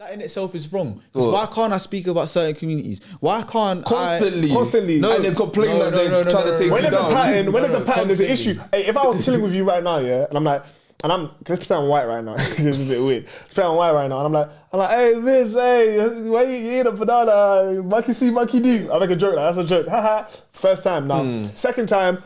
That in itself is wrong. Because why can't I speak about certain communities? Why can't constantly? No, and then complain that they're trying to take when you there's down. When there's a pattern, there's an issue. Hey, if I was chilling with you right now, yeah, and I'm like, let's pretend I'm white right now. It's a bit weird. Let's pretend I'm white right now, and I'm like, hey, Vince, hey, why you eat a banana? Monkey see, monkey do. I make a joke, like, that's a joke. Haha. First time. Now, second time,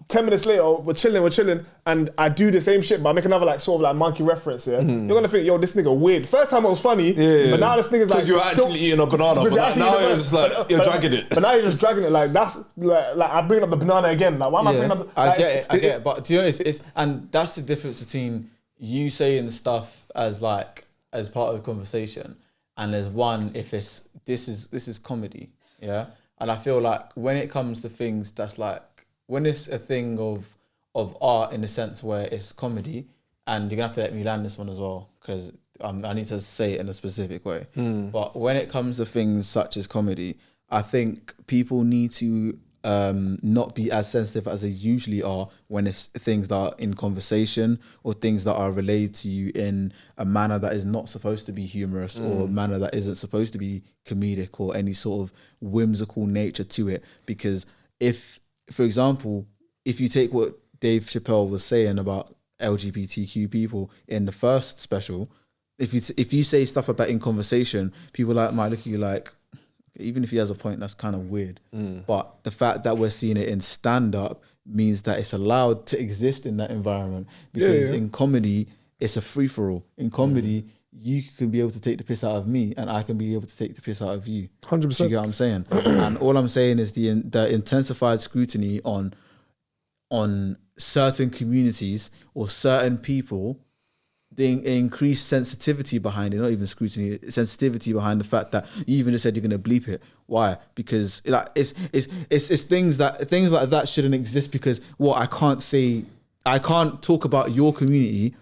10 minutes later, we're chilling, and I do the same shit, but I make another like sort of like monkey reference, yeah? You're gonna think, yo, this nigga weird. First time it was funny, but now this nigga's like... Because you're actually eating a banana, but like, now you're just like, you're dragging it. But now you're just dragging it, like that's, like I bring up the banana again, like why am I bringing up the... Like, I get it, but to be honest, and that's the difference between you saying stuff as like, as part of the conversation, and there's one, if it's, this is comedy, yeah? And I feel like when it comes to things that's like, when it's a thing of art in the sense where it's comedy, and you're gonna have to let me land this one as well, because I need to say it in a specific way. But when it comes to things such as comedy, I think people need to not be as sensitive as they usually are when it's things that are in conversation or things that are relayed to you in a manner that is not supposed to be humorous or a manner that isn't supposed to be comedic or any sort of whimsical nature to it. Because if, for example, if you take what Dave Chappelle was saying about LGBTQ people in the first special, if you say stuff like that in conversation, people might look at you like, even if he has a point, that's kind of weird. But the fact that we're seeing it in stand-up means that it's allowed to exist in that environment. Because in comedy, it's a free-for-all. In comedy, you can be able to take the piss out of me and I can be able to take the piss out of you. 100%. You get what I'm saying? And all I'm saying is the intensified scrutiny on certain communities or certain people, the increased sensitivity behind it, not even scrutiny, sensitivity behind the fact that you even just said you're going to bleep it. Why? Because like it's things like that shouldn't exist, because I can't talk about your community,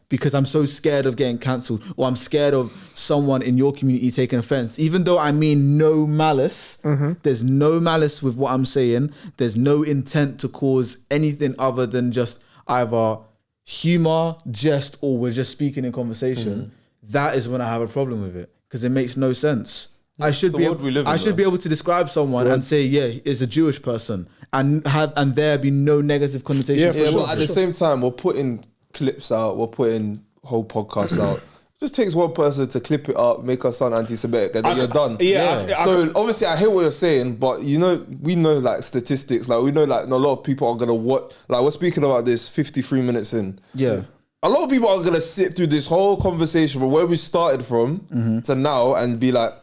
because I'm so scared of getting cancelled, or I'm scared of someone in your community taking offense, even though I mean no malice. There's no malice with what I'm saying. There's no intent to cause anything other than just either humor, jest, or we're just speaking in conversation. That is when I have a problem with it, because it makes no sense. I should be able to describe someone and say, it's a Jewish person, and there be no negative connotation. But at the same time, we're putting clips out, we're putting whole podcasts out. It just takes one person to clip it up, make us sound anti-Semitic, and then you're done. So obviously I hear what you're saying, but we know like statistics, like we know like a lot of people are gonna watch, like we're speaking about this 53 minutes in. A lot of people are gonna sit through this whole conversation from where we started from to now and be like,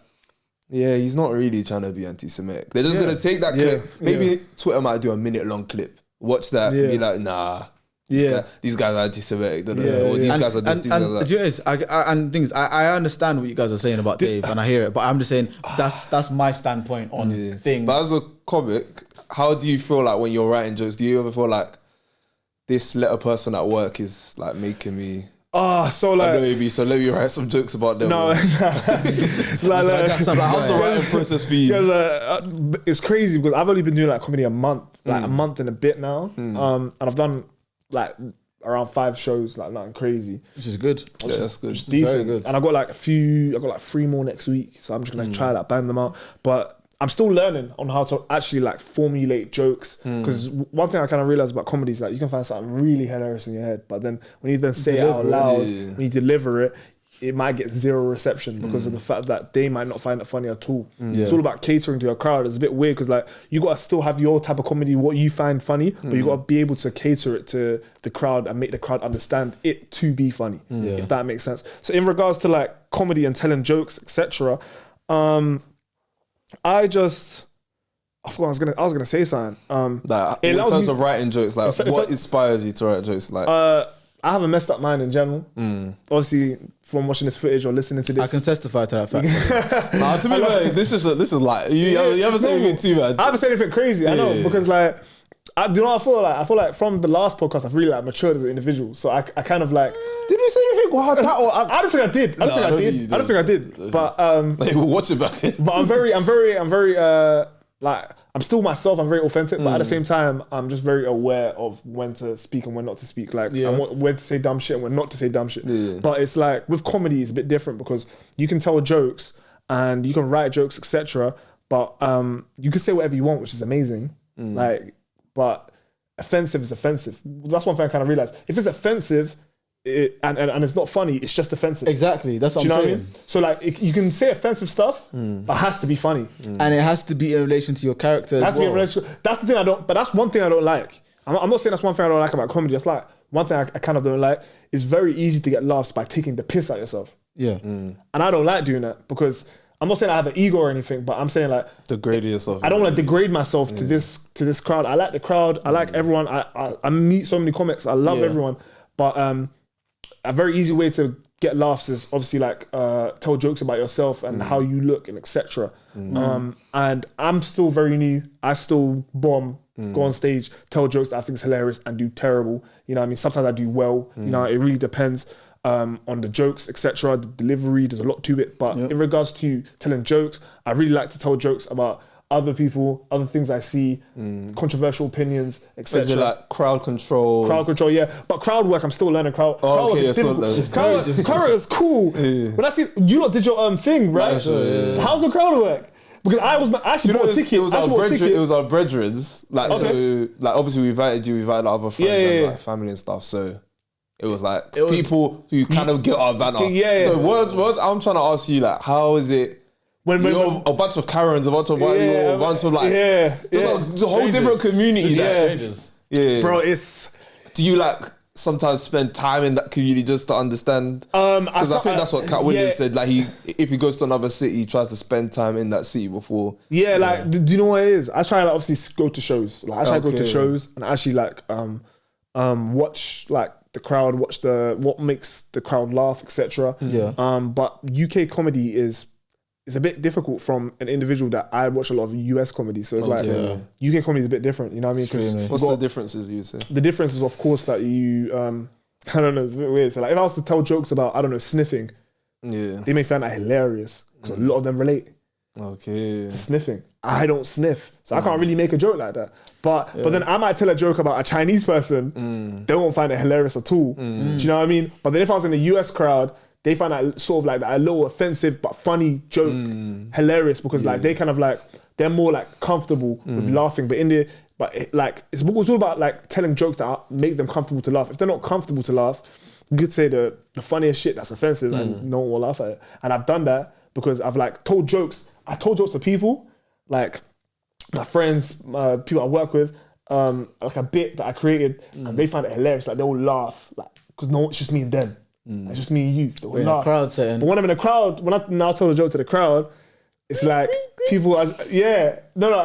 he's not really trying to be anti-Semitic. They're just gonna take that clip. Maybe Twitter might do a minute-long clip. Watch that and be like, nah. These guys are anti-Semitic. Or these guys are this, these guys are that. I understand what you guys are saying about Dave, and I hear it, but I'm just saying that's my standpoint on things. But as a comic, how do you feel like when you're writing jokes? Do you ever feel like this little person at work is like making me... so let me write some jokes about them. No, how's the writing process for you? It's crazy because I've only been doing like comedy a month and a bit now, and I've done like around 5 shows, like nothing crazy, which is good. That's good. Which is decent. Very good. And I got like 3 more next week, so I'm just gonna try that, bang them out. But I'm still learning on how to actually like formulate jokes, because one thing I kind of realized about comedy is like you can find something really hilarious in your head, but then when you then say it out loud, when you deliver it, it might get 0 reception because of the fact that they might not find it funny at all. It's all about catering to your crowd. It's a bit weird because like you got to still have your type of comedy, what you find funny, but you got to be able to cater it to the crowd and make the crowd understand it to be funny, if that makes sense. So in regards to like comedy and telling jokes, etc., I forgot I was gonna say something. Like, in terms of writing jokes, like what inspires you to write jokes? Like I have a messed up mind in general. Obviously, from watching this footage or listening to this, I can testify to that fact. To be fair, this is like you haven't said anything too bad. I haven't said anything crazy. I know because like do you know what I feel like? I feel like from the last podcast, I've really like matured as an individual. So I kind of like. Did we say anything? I don't think I did. I don't think I did. But watch it back. But I'm very like I'm still myself. I'm very authentic, but at the same time, I'm just very aware of when to speak and when not to speak. Like when to say dumb shit and when not to say dumb shit. But it's like with comedy, it's a bit different because you can tell jokes and you can write jokes, etc. But you can say whatever you want, which is amazing. Like, but offensive is offensive. That's one thing I kind of realized. If it's offensive. And it's not funny, it's just offensive. Exactly, that's what I'm saying. What I mean? So like, you can say offensive stuff, but it has to be funny. And it has to be in relation to your character as well. Be in relation, that's the thing but that's one thing I don't like. I'm not saying that's one thing I don't like about comedy. That's like, one thing I kind of don't like. It's very easy to get laughs by taking the piss out of yourself. Yeah. And I don't like doing that because I'm not saying I have an ego or anything, but I'm saying like degrade yourself. I don't want to degrade myself to this crowd. I like the crowd. I like everyone. I meet so many comics. I love everyone. But a very easy way to get laughs is obviously like tell jokes about yourself and how you look and etc. And I'm still very new. I still bomb, go on stage, tell jokes that I think is hilarious and do terrible. You know what I mean? Sometimes I do well. You know, it really depends on the jokes, etc. The delivery, there's a lot to it. But in regards to telling jokes, I really like to tell jokes about other people, other things I see, controversial opinions, etc. Is it like crowd control? Crowd control, yeah. But crowd work, I'm still learning crowd. Crowd work is difficult. Crowd work is cool. When I see you lot did your thing, right? How's the crowd work? Because I actually bought a ticket. It was our brethren's. Like so, like obviously we invited other friends and like family and stuff. So it was like people who kind of get our banner. So what I'm trying to ask you, like, how is it? When a bunch of Karens, a bunch of white people, a bunch of like, just a whole different community. Strangers. Bro, it's. Do you like sometimes spend time in that community just to understand? Because I think that's what Cat Williams said. Like if he goes to another city, he tries to spend time in that city before. Yeah, like do you know what it is? I try to obviously go to shows. Like I try to go to shows and actually like watch like the crowd, watch what makes the crowd laugh, etc. But UK comedy is a bit difficult from an individual that I watch a lot of US comedy. So it's like UK comedy is a bit different, you know what I mean? Because what's the differences you would say? The difference is of course that you I don't know, it's a bit weird. So like if I was to tell jokes about, I don't know, sniffing, they may find that hilarious because a lot of them relate to sniffing. I don't sniff, so I can't really make a joke like that. But then I might tell a joke about a Chinese person, they won't find it hilarious at all. Do you know what I mean? But then if I was in the US crowd, they find that sort of like that a little offensive but funny joke hilarious because like they kind of like, they're more like comfortable with laughing. But it's all about like telling jokes that make them comfortable to laugh. If they're not comfortable to laugh, you could say the funniest shit that's offensive and no one will laugh at it. And I've done that because I've like told jokes. I told jokes to people, like my friends, people I work with, like a bit that I created and they find it hilarious. Like they all laugh, like because it's just me and them. It's just me and you. They will laugh. Crowd setting. But when I'm in a crowd, when I now tell a joke to the crowd, it's like people are,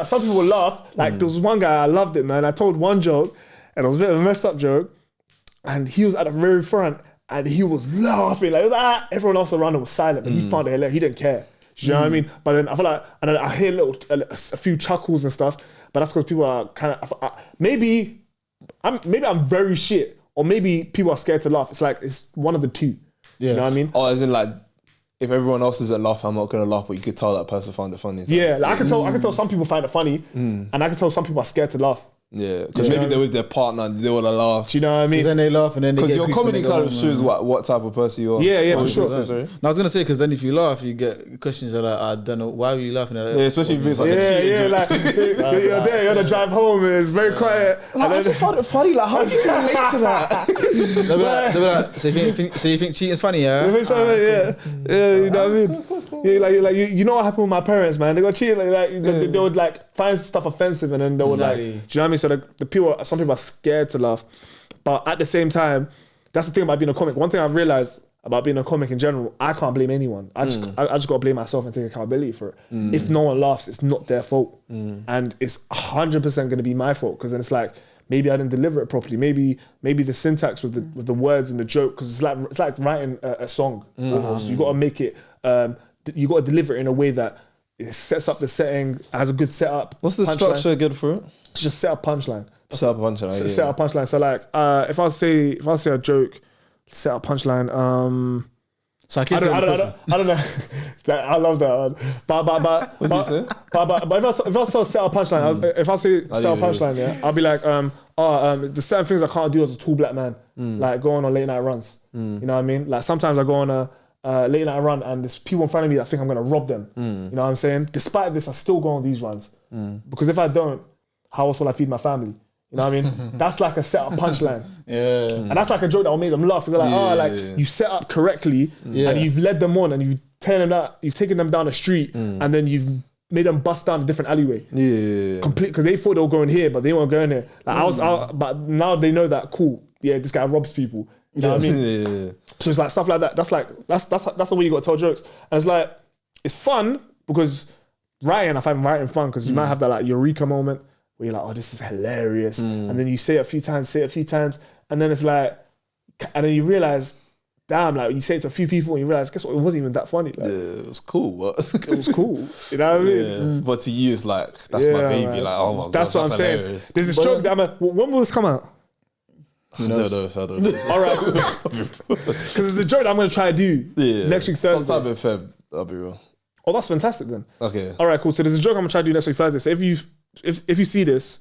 some people will laugh. Like there was one guy, I loved it, man. I told one joke and it was a bit of a messed up joke and he was at the very front and he was laughing like, everyone else around him was silent, but he found it hilarious. He didn't care. Do you know what I mean? But then I feel like, and then I hear a few chuckles and stuff, but that's because people are kind of, maybe I'm very shit, or maybe people are scared to laugh. It's like, it's one of the two. Do you know what I mean? Or as in like, if everyone else isn't laughing, I'm not going to laugh, but you could tell that person found it funny. Yeah, like I can tell some people find it funny, and I can tell some people are scared to laugh. Yeah, because maybe they're with their partner and they want to laugh. Do you know what I mean? Then they laugh and then they get... Because your comedy kind of shows what type of person you are. Yeah, for sure. Sorry. No, I was going to say, because then if you laugh, you get questions that are like, I don't know, why were you laughing at it? Yeah, especially if it's like a cheating like, you're there, you're on the drive home, and it's very quiet. Like, I just found it funny, like, how did you relate to that? They'll be like, so you think cheating's funny, yeah? Yeah, you know what I mean? Cool. Yeah, like you know what happened with my parents, man? They got cheated, they would like find stuff offensive, and then they would like, do you know what I mean? So the people, some people are scared to laugh, but at the same time, that's the thing about being a comic. One thing I've realized about being a comic in general, I can't blame anyone. I just got to blame myself and take accountability for it. If no one laughs, it's not their fault, and it's 100% going to be my fault, because then it's like, maybe I didn't deliver it properly. Maybe the syntax with the words and the joke, because it's like writing a song. So you got to make it. You got to deliver it in a way that it sets up the setting, has a good setup. What's the structure good for it? Just set up punchline. Set up punchline. Set up punchline. So like, if I say a joke, set up punchline. So I don't know. I love that one. But What's he say? But if I say set a punchline, if I say set a punchline, yeah, I'll be like, there's certain things I can't do as a tall black man, like going on late night runs. You know what I mean? Like sometimes I go on a late night run and there's people in front of me that think I'm gonna rob them. You know what I'm saying? Despite this, I still go on these runs because if I don't, how else will I feed my family? You know what I mean? That's like a set up punchline. And that's like a joke that will make them laugh. Because they're like, you set up correctly and you've led them on and you've taken them down the street and then you've made them bust down a different alleyway. Complete, because they thought they were going here, but they weren't going there. Like but now they know that, cool, yeah, this guy robs people. You know what I mean? So it's like stuff like that. That's the way you got to tell jokes. And it's like, it's fun because I find writing fun because you might have that like eureka moment where you're like, oh, this is hilarious. And then you say it a few times, and then it's like, and then you realize, damn, like you say it to a few people and you realize, guess what, it wasn't even that funny. Like, it was cool, but it was cool. You know what I mean? But to you, it's like, that's my baby. Man. Like, oh my god, that's what I'm hilarious. saying. There's this joke that when will this come out? I don't know. All right, because it's a joke that I'm going to try to do next week Thursday. Sometime in Feb, I'll be real. Oh, that's fantastic then. Okay. All right, cool. So there's a joke I'm going to try to do next week Thursday. So if you see this,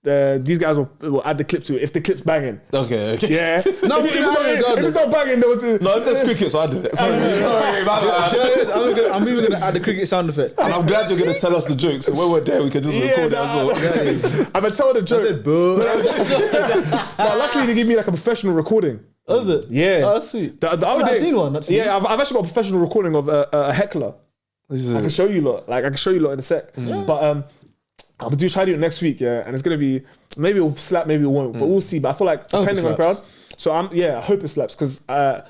these guys will add the clip to it if the clip's banging. Okay. Yeah. No, if it's not banging, no, if there's crickets, I did it. Sorry, my bad. I'm even gonna add the cricket sound effect. And I'm glad you're gonna tell us the jokes. So when we're there, we can just record it as well. I'm gonna tell the joke. I said, boo. But luckily, they give me like a professional recording. Oh, is it? Yeah. Oh, that's sweet. The other day, I've seen one. Actually. Yeah, I've actually got a professional recording of a heckler. I can show you lot. Like I can show you lot in a sec. But I'll try to do it next week, yeah, and it's gonna be, maybe it'll slap, maybe it won't, but we'll see. But I feel like depending on the crowd, so I hope it slaps because the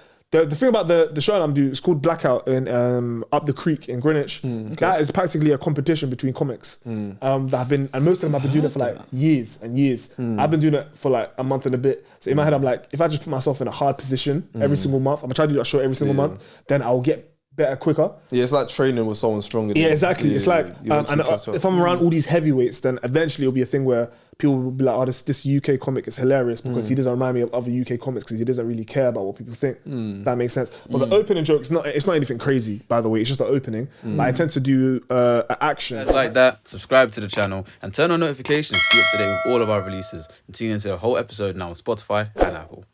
thing about the show that I'm doing, it's called Blackout in up the creek in Greenwich. That is practically a competition between comics that have been, and most of them have been doing it for like years and years. I've been doing it for like a month and a bit. So in my head, I'm like, if I just put myself in a hard position every single month, I'm gonna try to do that show every single month, then I'll get better quicker. Yeah, it's like training with someone stronger than you. Yeah, exactly. It's like, and if I'm around all these heavyweights, then eventually it'll be a thing where people will be like, oh, this UK comic is hilarious because he doesn't remind me of other UK comics because he doesn't really care about what people think. That makes sense. But the opening joke, it's not anything crazy, by the way. It's just the opening. Like, I tend to do action. Like that, subscribe to the channel and turn on notifications to be up to date with all of our releases and tune into the whole episode now on Spotify and Apple.